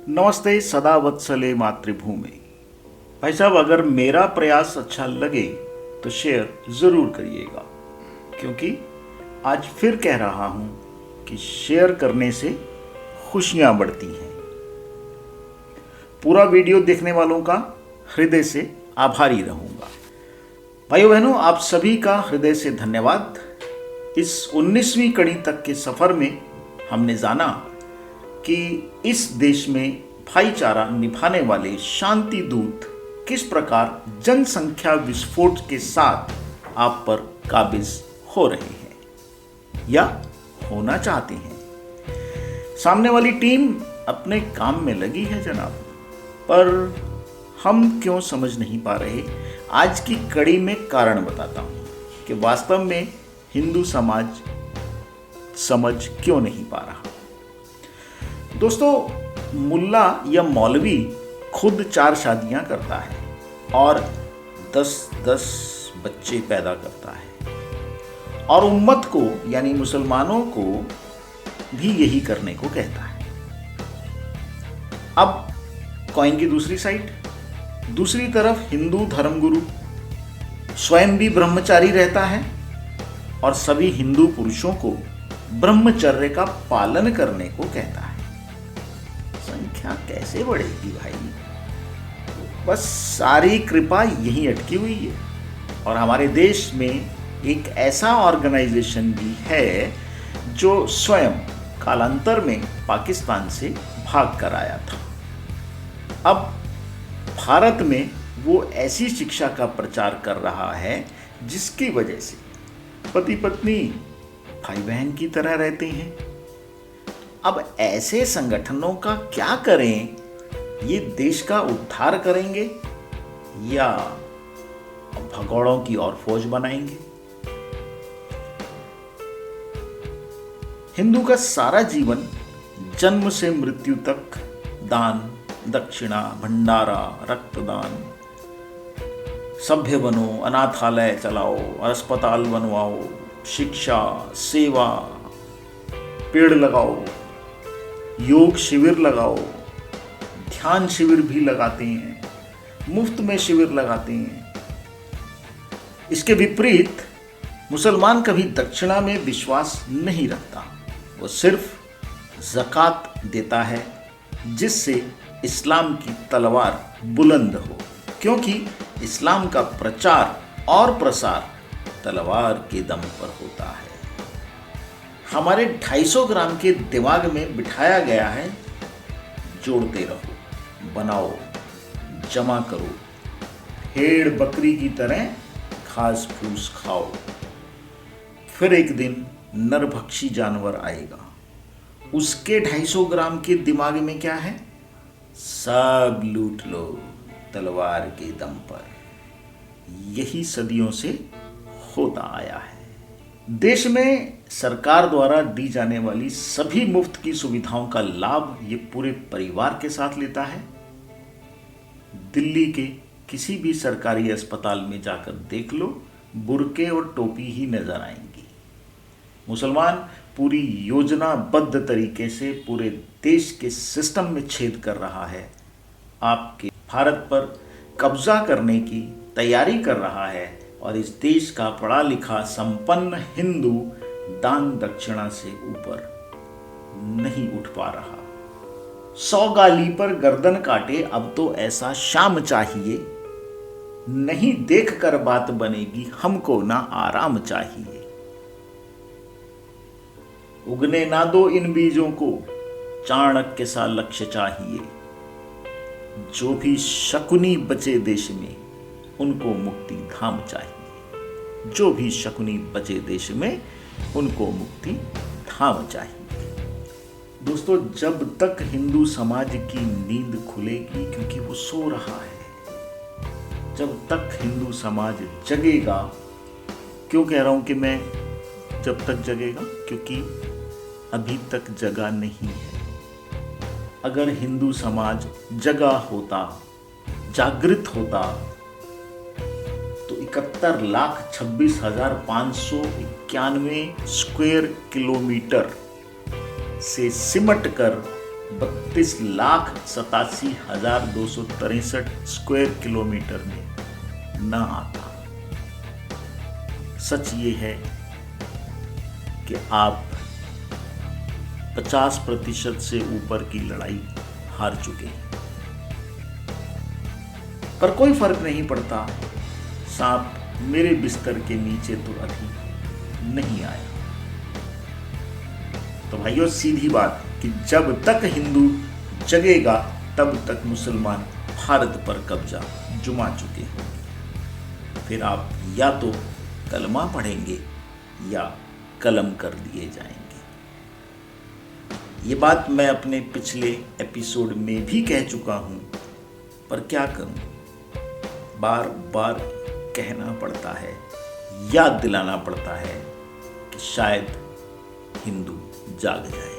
नमस्ते सदा वत्सले मातृभूमि। भाई साहब, अगर मेरा प्रयास अच्छा लगे तो शेयर ज़रूर करिएगा, क्योंकि आज फिर कह रहा हूं कि शेयर करने से खुशियां बढ़ती हैं। पूरा वीडियो देखने वालों का हृदय से आभारी रहूंगा। भाइयों बहनों, आप सभी का हृदय से धन्यवाद। इस 19वीं कड़ी तक के सफर में हमने जाना कि इस देश में भाईचारा निभाने वाले शांति दूत किस प्रकार जनसंख्या विस्फोट के साथ आप पर काबिज हो रहे हैं या होना चाहते हैं। सामने वाली टीम अपने काम में लगी है जनाब, पर हम क्यों समझ नहीं पा रहे। आज की कड़ी में कारण बताता हूं कि वास्तव में हिंदू समाज समझ क्यों नहीं पा रहा। दोस्तों, मुल्ला या मौलवी खुद 4 शादियां करता है और 10-10 बच्चे पैदा करता है और उम्मत को यानी मुसलमानों को भी यही करने को कहता है। अब कॉइन की दूसरी साइड, दूसरी तरफ हिंदू धर्मगुरु स्वयं भी ब्रह्मचारी रहता है और सभी हिंदू पुरुषों को ब्रह्मचर्य का पालन करने को कहता है। संख्या कैसे बढ़ेगी भाई? बस सारी कृपा यहीं अटकी हुई है। और हमारे देश में एक ऐसा ऑर्गेनाइजेशन भी है जो स्वयं कालांतर में पाकिस्तान से भाग कर आया था। अब भारत में वो ऐसी शिक्षा का प्रचार कर रहा है जिसकी वजह से पति पत्नी भाई बहन की तरह रहते हैं। अब ऐसे संगठनों का क्या करें? ये देश का उद्धार करेंगे या भगौड़ों की और फौज बनाएंगे? हिंदू का सारा जीवन जन्म से मृत्यु तक दान, दक्षिणा, भंडारा, रक्तदान, सभ्य बनो, अनाथालय चलाओ, अस्पताल बनवाओ, शिक्षा, सेवा, पेड़ लगाओ, योग शिविर लगाओ, ध्यान शिविर भी लगाते हैं, मुफ्त में शिविर लगाते हैं। इसके विपरीत मुसलमान कभी दक्षिणा में विश्वास नहीं रखता। वो सिर्फ ज़कात देता है जिससे इस्लाम की तलवार बुलंद हो, क्योंकि इस्लाम का प्रचार और प्रसार तलवार के दम पर होता है। हमारे 250 ग्राम के दिमाग में बिठाया गया है, जोड़ते रहो, बनाओ, जमा करो, भेड़ बकरी की तरह घास फूस खाओ। फिर एक दिन नरभक्षी जानवर आएगा, उसके 250 ग्राम के दिमाग में क्या है? सब लूट लो तलवार के दम पर। यही सदियों से होता आया है। देश में सरकार द्वारा दी जाने वाली सभी मुफ्त की सुविधाओं का लाभ ये पूरे परिवार के साथ लेता है। दिल्ली के किसी भी सरकारी अस्पताल में जाकर देख लो, बुर्के और टोपी ही नजर आएंगी। मुसलमान पूरी योजनाबद्ध तरीके से पूरे देश के सिस्टम में छेद कर रहा है, आपके भारत पर कब्जा करने की तैयारी कर रहा है और इस देश का पढ़ा लिखा संपन्न हिंदू दान दक्षिणा से ऊपर नहीं उठ पा रहा। 100 गाली पर गर्दन काटे, अब तो ऐसा शाम चाहिए, नहीं देख कर बात बनेगी, हमको ना आराम चाहिए। उगने ना दो इन बीजों को, चाणक्य सा लक्ष्य चाहिए। जो भी शकुनी बचे देश में, उनको मुक्ति धाम चाहिए। जो भी शकुनी बचे देश में, उनको मुक्ति धाम चाहिए। दोस्तों, जब तक हिंदू समाज की नींद खुलेगी, क्योंकि वो सो रहा है, जब तक हिंदू समाज जगेगा। क्यों कह रहा हूं कि मैं जब तक जगेगा? क्योंकि अभी तक जगा नहीं है। अगर हिंदू समाज जगा होता, जागृत होता, तो 71,26,591 स्क्वायर किलोमीटर से सिमट कर 32,87,263 स्क्वायर किलोमीटर में न आता। सच ये है कि आप 50% से ऊपर की लड़ाई हार चुके हैं, पर कोई फर्क नहीं पड़ता, सांप मेरे बिस्तर के नीचे तो अभी नहीं आया। तो भाइयों, सीधी बात कि जब तक हिंदू जगेगा तब तक मुसलमान भारत पर कब्जा जुमा चुके होंगे। फिर आप या तो कलमा पढ़ेंगे या कलम कर दिए जाएंगे। ये बात मैं अपने पिछले एपिसोड में भी कह चुका हूं, पर क्या करूं, बार बार कहना पड़ता है, याद दिलाना पड़ता है कि शायद हिंदू जाग जाए।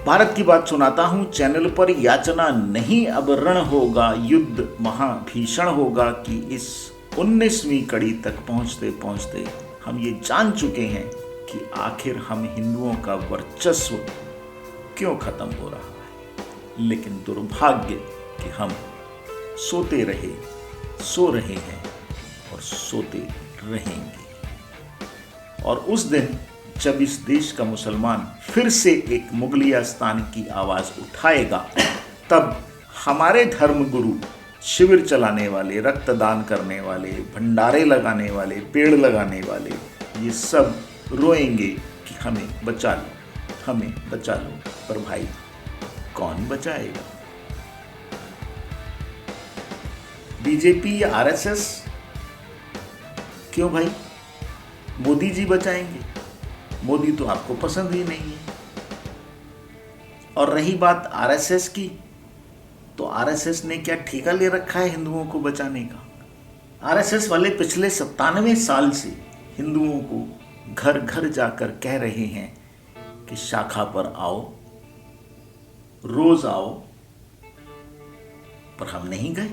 भारत की बात सुनाता हूं चैनल पर। याचना नहीं, अब रण होगा, युद्ध महाभीषण होगा कि इस 19वीं कड़ी तक पहुंचते पहुंचते हम ये जान चुके हैं कि आखिर हम हिंदुओं का वर्चस्व क्यों खत्म हो रहा है। लेकिन दुर्भाग्य कि हम सो रहे हैं और सोते रहेंगे। और उस दिन जब इस देश का मुसलमान फिर से एक मुगलियास्तान की आवाज उठाएगा, तब हमारे धर्मगुरु, शिविर चलाने वाले, रक्तदान करने वाले, भंडारे लगाने वाले, पेड़ लगाने वाले, ये सब रोएंगे कि हमें बचा लो, हमें बचा लो। पर भाई, कौन बचाएगा? बीजेपी या आरएसएस? क्यों भाई, मोदी जी बचाएंगे? मोदी तो आपको पसंद ही नहीं है। और रही बात आरएसएस की, तो आरएसएस ने क्या ठेका ले रखा है हिंदुओं को बचाने का? आरएसएस वाले पिछले 97 साल से हिंदुओं को घर घर जाकर कह रहे हैं कि शाखा पर आओ, रोज आओ, पर हम नहीं गए।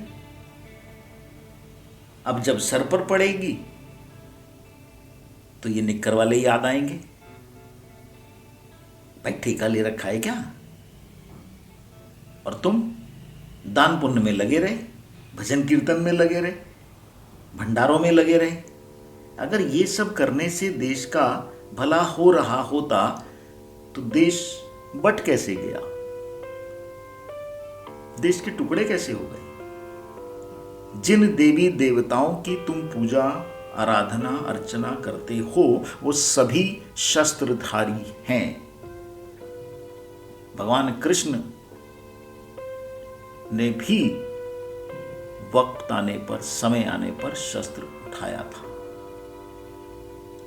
अब जब सर पर पड़ेगी तो ये निक्कर वाले याद आएंगे। भाई, ठेका ले रखा है क्या? और तुम दान पुण्य में लगे रहे, भजन कीर्तन में लगे रहे, भंडारों में लगे रहे। अगर ये सब करने से देश का भला हो रहा होता तो देश बट कैसे गया? देश के टुकड़े कैसे हो गए? जिन देवी देवताओं की तुम पूजा, आराधना, अर्चना करते हो, वो सभी शस्त्रधारी हैं। भगवान कृष्ण ने भी वक्त आने पर, समय आने पर शस्त्र उठाया था।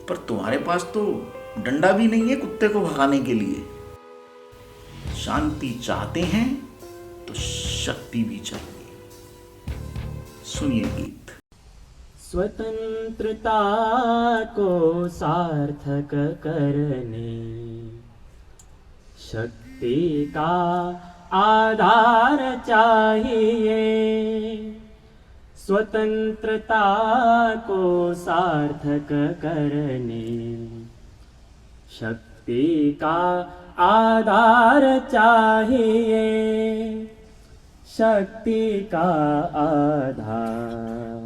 पर तुम्हारे पास तो डंडा भी नहीं है कुत्ते को भगाने के लिए। शांति चाहते हैं तो शक्ति भी चाहिए। सुनिए गीत। स्वतंत्रता को सार्थक करने शक्ति का आधार चाहिए। स्वतंत्रता को सार्थक करने शक्ति का आधार चाहिए। शक्ति का आधार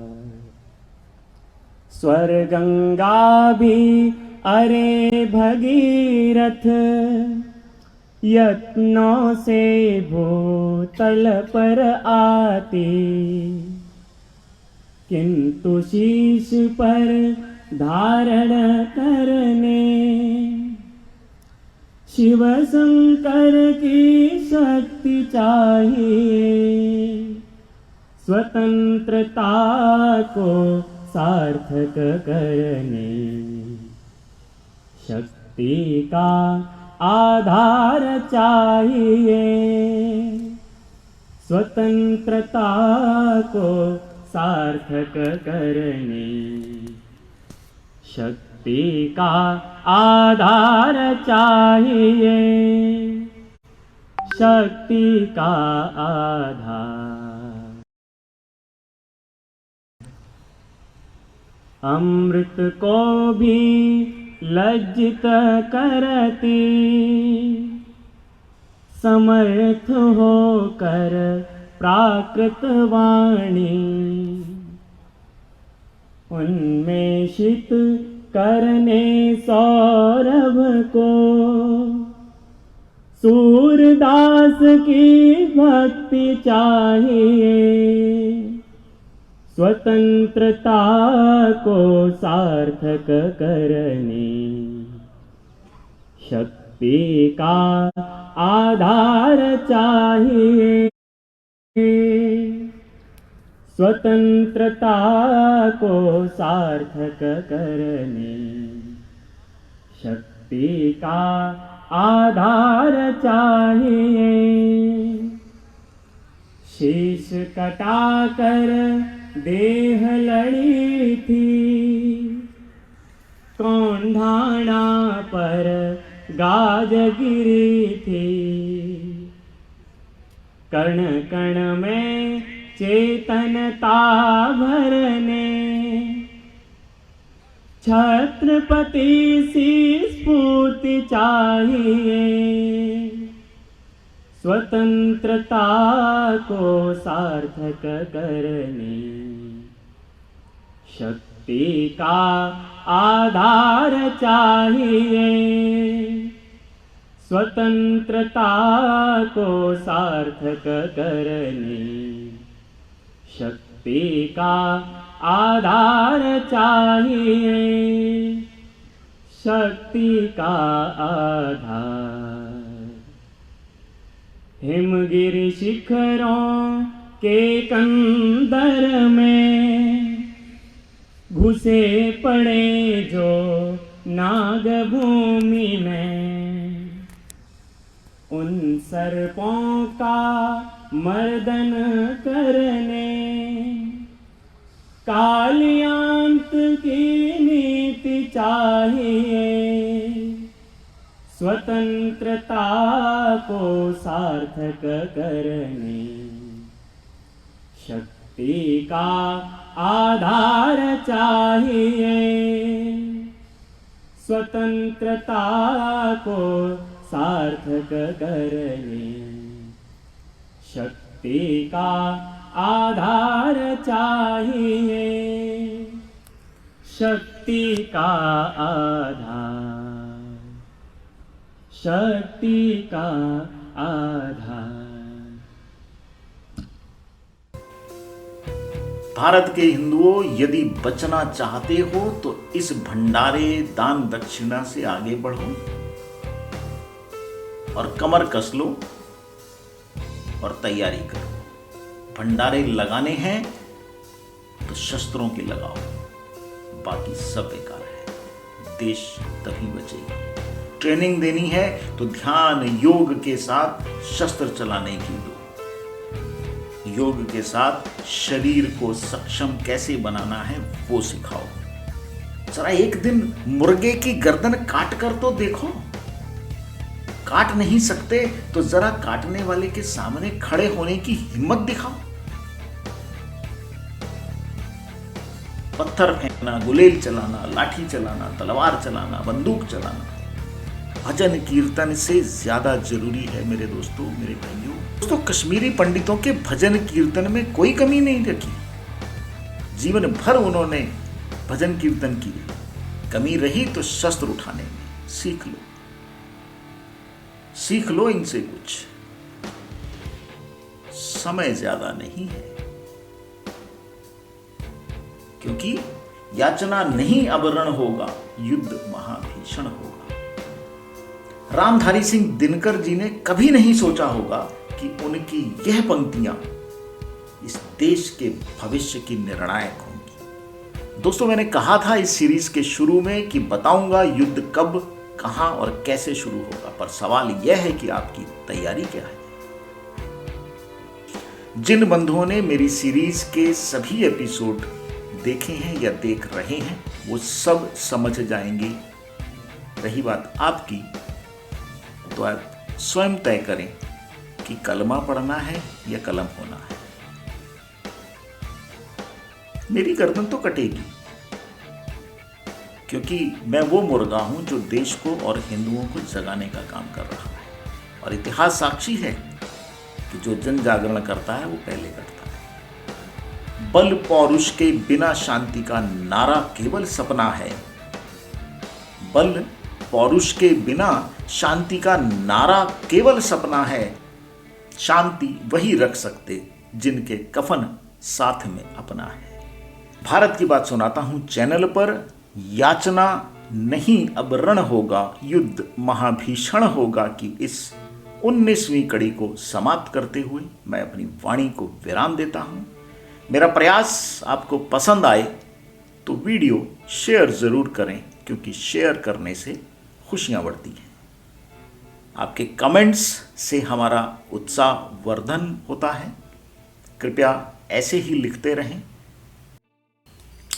स्वर गंगा भी अरे भगीरथ यत्नों से भूतल पर आती, किंतु शीश पर धारण करने शिव शंकर की शक्ति चाहिए। स्वतंत्रता को सार्थक करने शक्ति का आधार चाहिए। स्वतंत्रता को सार्थक करने शक्ति का आधार चाहिए। शक्ति का आधार अमृत को भी लज्जित करती समर्थ होकर प्राकृत वाणी, उन्मेषित करने सौरभ को, सूरदास की भक्ति चाहिए, स्वतंत्रता को सार्थक करने, शक्ति का आधार चाहिए, स्वतंत्रता को सार्थक करने, शक्ति का आधार चाहिए। शीश कटाकर देह लड़ी थी, कौंढाणा पर गाज गिरी थी, कण कण में चेतनता भरने, छत्रपति सी स्फूर्ति चाहिए, स्वतंत्रता को सार्थक करने, शक्ति का आधार चाहिए, स्वतंत्रता को सार्थक करने, शक्ति का आधार चाहिए, शक्ति का आधार। हिमगिरि शिखरों के कंदर में घुसे पड़े जो नाग भूमि में, उन सर्पों का मर्दन करने, कालियांत की नीति चाहिए, स्वतंत्रता को सार्थक करने, शक्ति का आधार चाहिए, स्वतंत्रता को सार्थक करने, शक्ति का आधार चाहिए, शक्ति का आधार, शक्ति का आधार। भारत के हिंदुओं, यदि बचना चाहते हो तो इस भंडारे दान दक्षिणा से आगे बढ़ो और कमर कस लो और तैयारी करो। भंडारे लगाने हैं तो शस्त्रों की लगाओ, बाकी सब बेकार है। देश तभी बचेगा। ट्रेनिंग देनी है तो ध्यान योग के साथ शस्त्र चलाने की दो। योग के साथ शरीर को सक्षम कैसे बनाना है वो सिखाओ। जरा एक दिन मुर्गे की गर्दन काट कर तो देखो। काट नहीं सकते तो जरा काटने वाले के सामने खड़े होने की हिम्मत दिखाओ। पत्थर फेंकना, गुलेल चलाना, लाठी चलाना, तलवार चलाना, बंदूक चलाना भजन कीर्तन से ज्यादा जरूरी है मेरे दोस्तों, मेरे भाइयों। दोस्तों, कश्मीरी पंडितों के भजन कीर्तन में कोई कमी नहीं रखी। जीवन भर उन्होंने भजन कीर्तन किए। कमी रही तो शस्त्र उठाने में। सीख लो इनसे कुछ। समय ज्यादा नहीं है, क्योंकि याचना नहीं अब रण होगा, युद्ध महाभीषण होगा। रामधारी सिंह दिनकर जी ने कभी नहीं सोचा होगा कि उनकी यह पंक्तियां इस देश के भविष्य की निर्णायक होंगी। दोस्तों, मैंने कहा था इस सीरीज के शुरू में कि बताऊंगा युद्ध कब, कहां और कैसे शुरू होगा, पर सवाल यह है कि आपकी तैयारी क्या है। जिन बंधुओं ने मेरी सीरीज के सभी एपिसोड देखे हैं या देख रहे हैं वो सब समझ जाएंगे। रही बात आपकी, तो आप स्वयं तय करें कि कलमा पढ़ना है या कलम होना है। मेरी गर्दन तो कटेगी, क्योंकि मैं वो मुर्गा हूं जो देश को और हिंदुओं को जगाने का काम कर रहा है। और इतिहास साक्षी है कि जो जन जागरण करता है वो पहले करता है। बल पौरुष के बिना शांति का नारा केवल सपना है। बल पौरुष के बिना शांति का नारा केवल सपना है। शांति वही रख सकते जिनके कफन साथ में अपना है। भारत की बात सुनाता हूं चैनल पर। याचना नहीं अब रण होगा, युद्ध महाभीषण होगा कि इस 19वीं कड़ी को समाप्त करते हुए मैं अपनी वाणी को विराम देता हूं। मेरा प्रयास आपको पसंद आए तो वीडियो शेयर जरूर करें, क्योंकि शेयर करने से खुशियां बढ़ती हैं। आपके कमेंट्स से हमारा उत्साह वर्धन होता है। कृपया ऐसे ही लिखते रहें।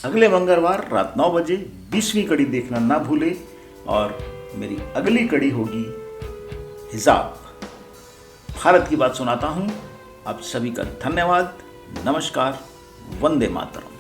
अगले मंगलवार रात 9 बजे 20वीं कड़ी देखना ना भूलें और मेरी अगली कड़ी होगी हिजाब। भारत की बात सुनाता हूं। आप सभी का धन्यवाद। नमस्कार। वंदे मातरम।